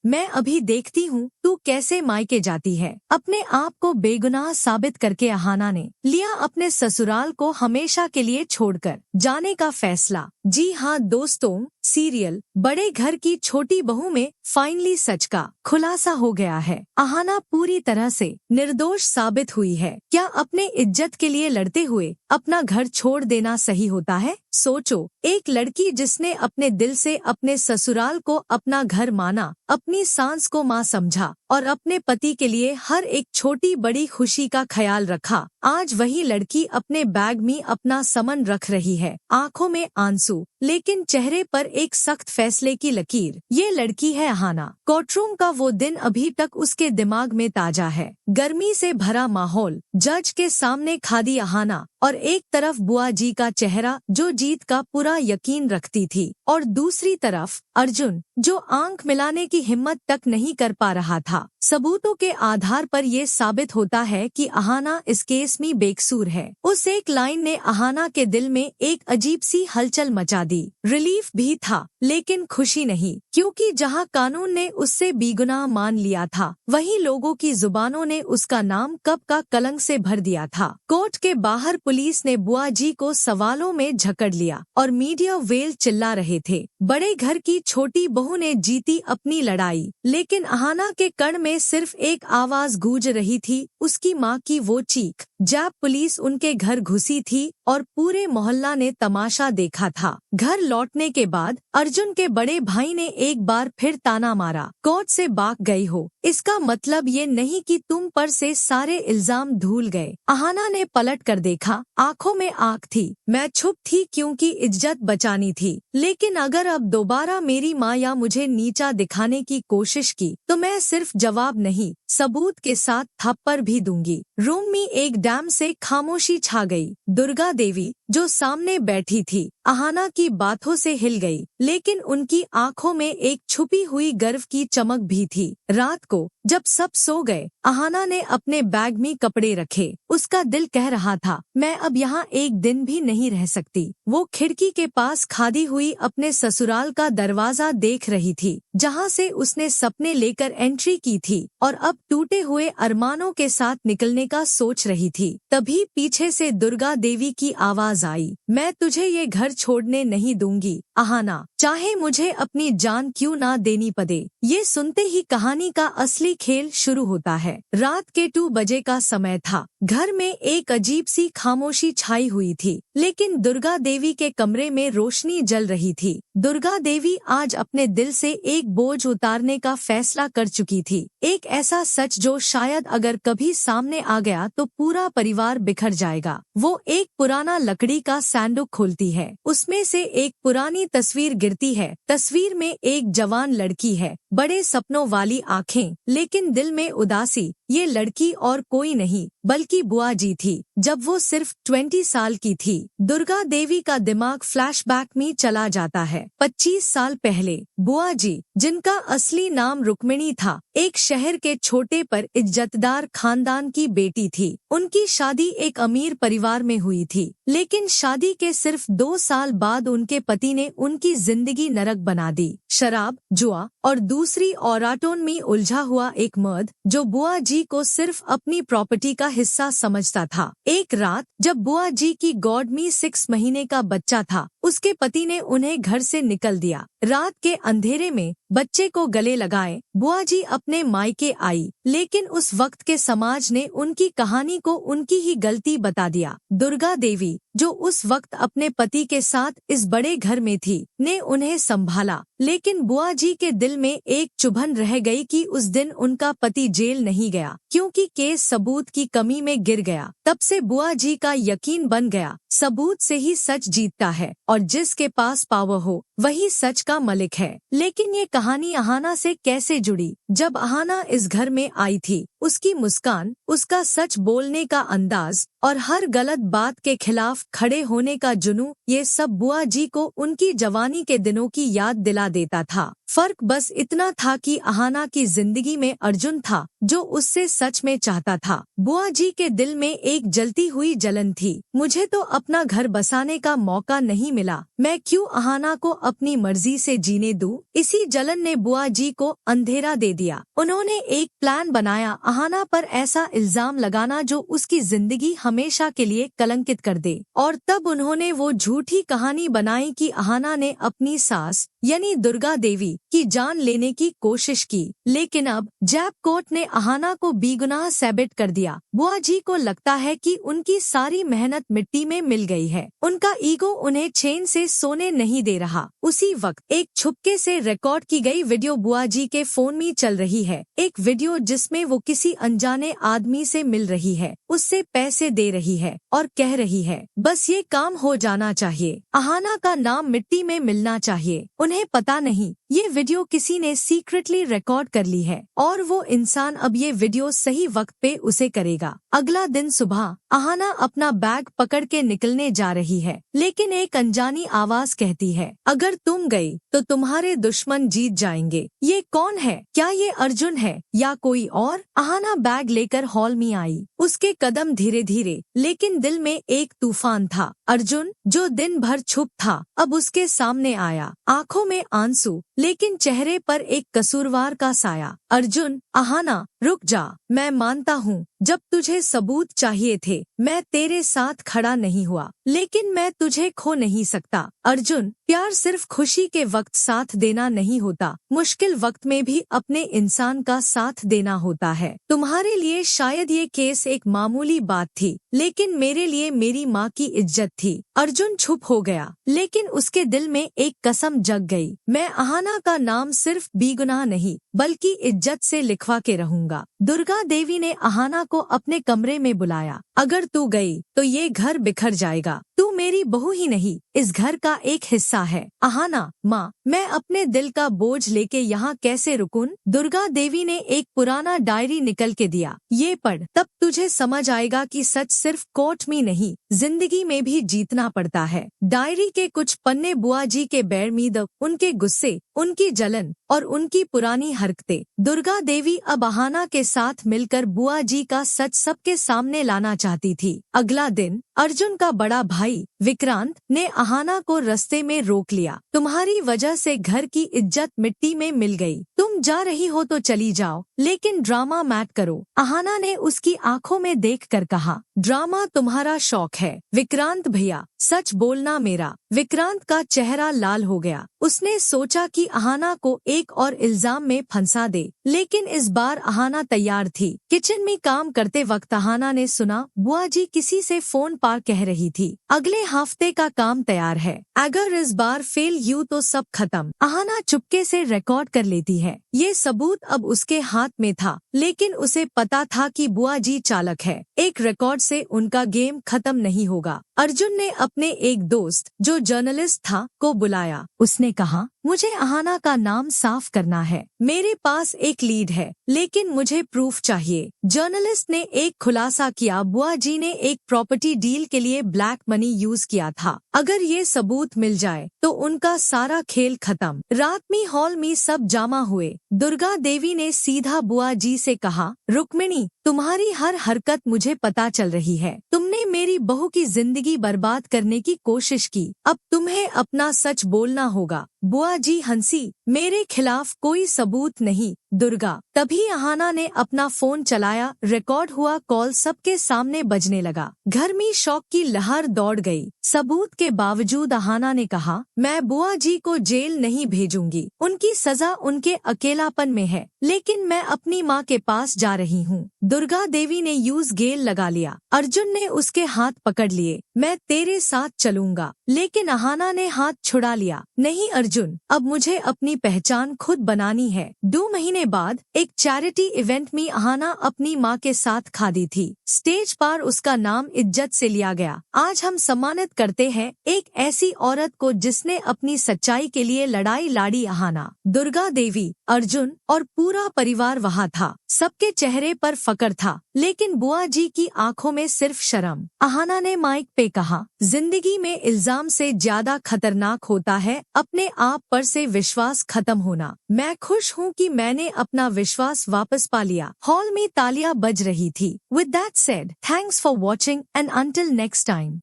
मैं अभी देखती हूँ तू कैसे मायके जाती है। अपने आप को बेगुनाह साबित करके अहाना ने लिया अपने ससुराल को हमेशा के लिए छोड़कर जाने का फैसला। जी हाँ दोस्तों, सीरियल बड़े घर की छोटी बहू में फाइनली सच का खुलासा हो गया है। अहाना पूरी तरह से निर्दोष साबित हुई है। क्या अपने इज्जत के लिए लड़ते हुए अपना घर छोड़ देना सही होता है? सोचो, एक लड़की जिसने अपने दिल से अपने ससुराल को अपना घर माना, अपनी सास को माँ समझा और अपने पति के लिए हर एक छोटी बड़ी खुशी का ख्याल रखा, आज वही लड़की अपने बैग में अपना समन रख रही है। आंखों में आंसू लेकिन चेहरे पर एक सख्त फैसले की लकीर। ये लड़की है अहाना। कोर्टरूम का वो दिन अभी तक उसके दिमाग में ताजा है। गर्मी से भरा माहौल, जज के सामने खड़ी अहाना और एक तरफ बुआ जी का चेहरा जो जीत का पूरा यकीन रखती थी और दूसरी तरफ अर्जुन जो आंख मिलाने की हिम्मत तक नहीं कर पा रहा था। सबूतों के आधार पर ये साबित होता है कि अहाना इस केस में बेकसूर है। उस एक लाइन ने अहाना के दिल में एक अजीब सी हलचल मचा दी। रिलीफ भी था लेकिन खुशी नहीं, क्योंकि जहां कानून ने उससे बेगुनाह मान लिया था, वहीं लोगों की जुबानों ने उसका नाम कब का कलंक से भर दिया था। कोर्ट के बाहर पुलिस ने बुआ जी को सवालों में झकड़ लिया और मीडिया वेल चिल्ला रहे थे। बड़े घर की छोटी बहू ने जीती अपनी लड़ाई, लेकिन अहाना के कण में सिर्फ एक आवाज गूंज रही थी, उसकी माँ की वो चीख। जब पुलिस उनके घर घुसी थी और पूरे मोहल्ला ने तमाशा देखा था। घर लौटने के बाद अर्जुन के बड़े भाई ने एक बार फिर ताना मारा, कोर्ट से भाग गई हो, इसका मतलब ये नहीं कि तुम पर से सारे इल्जाम धुल गए। अहाना ने पलट कर देखा, आंखों में आग थी। मैं चुप थी क्योंकि इज्जत बचानी थी, लेकिन अगर अब दोबारा मेरी माँ या मुझे नीचा दिखाने की कोशिश की तो मैं सिर्फ जवाब नहीं, सबूत के साथ थप्पड़ भी दूंगी। रूम में एक डैम से खामोशी छा गई। दुर्गा देवी जो सामने बैठी थी अहाना की बातों से हिल गई, लेकिन उनकी आंखों में एक छुपी हुई गर्व की चमक भी थी। रात को जब सब सो गए, अहाना ने अपने बैग में कपड़े रखे। उसका दिल कह रहा था, मैं अब यहाँ एक दिन भी नहीं रह सकती। वो खिड़की के पास खड़ी हुई अपने ससुराल का दरवाजा देख रही थी, जहाँ से उसने सपने लेकर एंट्री की थी और अब टूटे हुए अरमानों के साथ निकलने का सोच रही थी। तभी पीछे से दुर्गा देवी की आवाज आई, मैं तुझे ये घर छोड़ने नहीं दूंगी अहाना, चाहे मुझे अपनी जान क्यों ना देनी पड़े। ये सुनते ही कहानी का असली खेल शुरू होता है। रात के 2 बजे का समय था। घर में एक अजीब सी खामोशी छाई हुई थी, लेकिन दुर्गा देवी के कमरे में रोशनी जल रही थी। दुर्गा देवी आज अपने दिल से एक बोझ उतारने का फैसला कर चुकी थी। एक ऐसा सच जो शायद अगर कभी सामने आ गया तो पूरा परिवार बिखर जाएगा। वो एक पुराना लकड़ी का सैंडुक खोलती है। उसमें से एक पुरानी तस्वीर गिरती है। तस्वीर में एक जवान लड़की है, बड़े सपनों वाली आँखें, लेकिन दिल में उदासी। ये लड़की और कोई नहीं बल्कि बुआ जी थी, जब वो सिर्फ 20 साल की थी। दुर्गा देवी का दिमाग फ्लैशबैक में चला जाता है। 25 साल पहले बुआ जी, जिनका असली नाम रुक्मिणी था, एक शहर के छोटे पर इज्जतदार खानदान की बेटी थी। उनकी शादी एक अमीर परिवार में हुई थी, लेकिन शादी के सिर्फ 2 साल बाद उनके पति ने उनकी जिंदगी नरक बना दी। शराब, जुआ और दूसरी औरतों में उलझा हुआ एक मर्द जो बुआ जी को सिर्फ अपनी प्रॉपर्टी का हिस्सा समझता था। एक रात जब बुआ जी की गोद में 6 महीने का बच्चा था, उसके पति ने उन्हें घर से निकल दिया। रात के अंधेरे में बच्चे को गले लगाए बुआ जी अपने मायके आई, लेकिन उस वक्त के समाज ने उनकी कहानी को उनकी ही गलती बता दिया। दुर्गा देवी, जो उस वक्त अपने पति के साथ इस बड़े घर में थी, ने उन्हें संभाला, लेकिन बुआ जी के दिल में एक चुभन रह गई कि उस दिन उनका पति जेल नहीं गया, क्योंकि केस सबूत की कमी में गिर गया। तब से बुआ जी का यकीन बन गया, सबूत से ही सच जीतता है और जिसके पास पावर हो वही सच का मलिक है। लेकिन ये कहानी अहाना से कैसे जुड़ी? जब अहाना इस घर में आई थी, उसकी मुस्कान, उसका सच बोलने का अंदाज और हर गलत बात के खिलाफ खड़े होने का जुनून, ये सब बुआ जी को उनकी जवानी के दिनों की याद दिला देता था। फर्क बस इतना था कि अहाना की जिंदगी में अर्जुन था, जो उससे सच में चाहता था। बुआ जी के दिल में एक जलती हुई जलन थी, मुझे तो अपना घर बसाने का मौका नहीं मिला, मैं क्यों अहाना को अपनी मर्जी से जीने दूं? इसी जलन ने बुआ जी को अंधेरा दे दिया। उन्होंने एक प्लान बनाया, अहाना पर ऐसा इल्जाम लगाना जो उसकी जिंदगी हमेशा के लिए कलंकित कर दे। और तब उन्होंने वो झूठी कहानी बनाई कि अहाना ने अपनी सास यानी दुर्गा देवी की जान लेने की कोशिश की। लेकिन अब जब कोर्ट ने अहाना को बेगुनाह साबित कर दिया, बुआ जी को लगता है कि उनकी सारी मेहनत मिट्टी में मिल गई है। उनका ईगो उन्हें चैन से सोने नहीं दे रहा। उसी वक्त एक छुपके से रिकॉर्ड की गई वीडियो बुआ जी के फोन में चल रही है। एक वीडियो जिसमें वो किसी अनजाने आदमी से मिल रही है, उससे पैसे दे रही है और कह रही है बस ये काम हो जाना चाहिए, अहाना का नाम मिट्टी में मिलना चाहिए। उन्हें पता नहीं ये वीडियो किसी ने सीक्रेटली रिकॉर्ड कर ली है और वो इंसान अब ये वीडियो सही वक्त पे उसे करेगा। अगला दिन सुबह अहाना अपना बैग पकड़ के निकलने जा रही है, लेकिन एक अनजानी आवाज कहती है, अगर तुम गई तो तुम्हारे दुश्मन जीत जाएंगे। ये कौन है? क्या ये अर्जुन है या कोई और? अहाना बैग लेकर हॉल में आई। उसके कदम धीरे धीरे, लेकिन दिल में एक तूफान था। अर्जुन जो दिन भर चुप था अब उसके सामने आया, आंखों में आंसू लेकिन चेहरे पर एक कसूरवार का साया। अर्जुन, अहाना रुक जा, मैं मानता हूँ जब तुझे सबूत चाहिए थे मैं तेरे साथ खड़ा नहीं हुआ, लेकिन मैं तुझे खो नहीं सकता। अर्जुन, प्यार सिर्फ खुशी के वक्त साथ देना नहीं होता, मुश्किल वक्त में भी अपने इंसान का साथ देना होता है। तुम्हारे लिए शायद ये केस एक मामूली बात थी, लेकिन मेरे लिए मेरी माँ की इज्जत थी। अर्जुन चुप हो गया, लेकिन उसके दिल में एक कसम जग गई, मैं अहाना का नाम सिर्फ बेगुनाह नहीं बल्कि इज्जत से लिखवा के रहूंगा। दुर्गा देवी ने अहाना को अपने कमरे में बुलाया, अगर तू गई तो ये घर बिखर जाएगा, तू मेरी बहू ही नहीं इस घर का एक हिस्सा है। अहाना, माँ, मैं अपने दिल का बोझ लेके यहाँ कैसे रुकूं? दुर्गा देवी ने एक पुराना डायरी निकल के दिया, ये पढ़, तब तुझे समझ आएगा कि सच सिर्फ कोर्ट में नहीं जिंदगी में भी जीतना पड़ता है। डायरी के कुछ पन्ने बुआ जी के बैर मीद, उनके गुस्से, उनकी जलन और उनकी पुरानी हरकतें। दुर्गा देवी अब अहाना के साथ मिलकर बुआ जी का सच सबके सामने लाना चाहती थी। अगला दिन अर्जुन का बड़ा भाई विक्रांत ने अहाना को रास्ते में रोक लिया, तुम्हारी वजह से घर की इज्जत मिट्टी में मिल गई, तुम जा रही हो तो चली जाओ, लेकिन ड्रामा मत करो। अहाना ने उसकी आंखों में देखकर कहा, ड्रामा तुम्हारा शौक है विक्रांत भैया, सच बोलना मेरा। विक्रांत का चेहरा लाल हो गया, उसने सोचा कि अहाना को एक और इल्जाम में फंसा दे, लेकिन इस बार अहाना तैयार थी। किचन में काम करते वक्त अहाना ने सुना बुआ जी किसी से फोन पर कह रही थी, अगले हफ्ते का काम तैयार है, अगर इस बार फेल हुई तो सब खत्म। अहाना चुपके से रिकॉर्ड कर लेती है। ये सबूत अब उसके हाथ में था, लेकिन उसे पता था कि बुआ जी चालक है, एक रिकॉर्ड से उनका गेम खत्म नहीं होगा। अर्जुन ने अपने एक दोस्त जो जर्नलिस्ट था को बुलाया, उसने कहा, मुझे अहाना का नाम साफ करना है, मेरे पास एक लीड है लेकिन मुझे प्रूफ चाहिए। जर्नलिस्ट ने एक खुलासा किया, बुआ जी ने एक प्रॉपर्टी डील के लिए ब्लैक मनी यूज किया था, अगर ये सबूत मिल जाए तो उनका सारा खेल खत्म। रात में हॉल में सब जमा हुए। दुर्गा देवी ने सीधा बुआ जी से कहा, रुक्मिणी, तुम्हारी हर हरकत मुझे पता चल रही है, तुमने मेरी बहू की जिंदगी बर्बाद करने की कोशिश की, अब तुम्हें अपना सच बोलना होगा। बुआ जी हंसी, मेरे खिलाफ कोई सबूत नहीं दुर्गा। तभी अहाना ने अपना फोन चलाया, रिकॉर्ड हुआ कॉल सबके सामने बजने लगा। घर में शौक की लहर दौड़ गई। सबूत के बावजूद अहाना ने कहा, मैं बुआ जी को जेल नहीं भेजूंगी, उनकी सजा उनके अकेलापन में है, लेकिन मैं अपनी माँ के पास जा रही हूँ। दुर्गा देवी ने यूज गेल लगा लिया। अर्जुन ने उसके हाथ पकड़ लिए, मैं तेरे साथ चलूंगा, लेकिन अहाना ने हाथ छुड़ा लिया, नहीं अर्जुन, अब मुझे अपनी पहचान खुद बनानी है। 2 महीने बाद एक चैरिटी इवेंट में अहाना अपनी माँ के साथ खड़ी थी। स्टेज पर उसका नाम इज्जत से लिया गया। आज हम सम्मानित करते हैं एक ऐसी औरत को जिसने अपनी सच्चाई के लिए लड़ाई लड़ी। अहाना, दुर्गा देवी, अर्जुन और पूरा परिवार वहाँ था। सबके चेहरे पर फक्र था, लेकिन बुआ जी की आंखों में सिर्फ शर्म। अहाना ने माइक पे कहा, जिंदगी में इल्जाम से ज्यादा खतरनाक होता है अपने आप पर से विश्वास खत्म होना। मैं खुश हूँ कि मैंने अपना विश्वास वापस पा लिया। हॉल में तालियां बज रही थी। With that said, thanks for watching and until next time.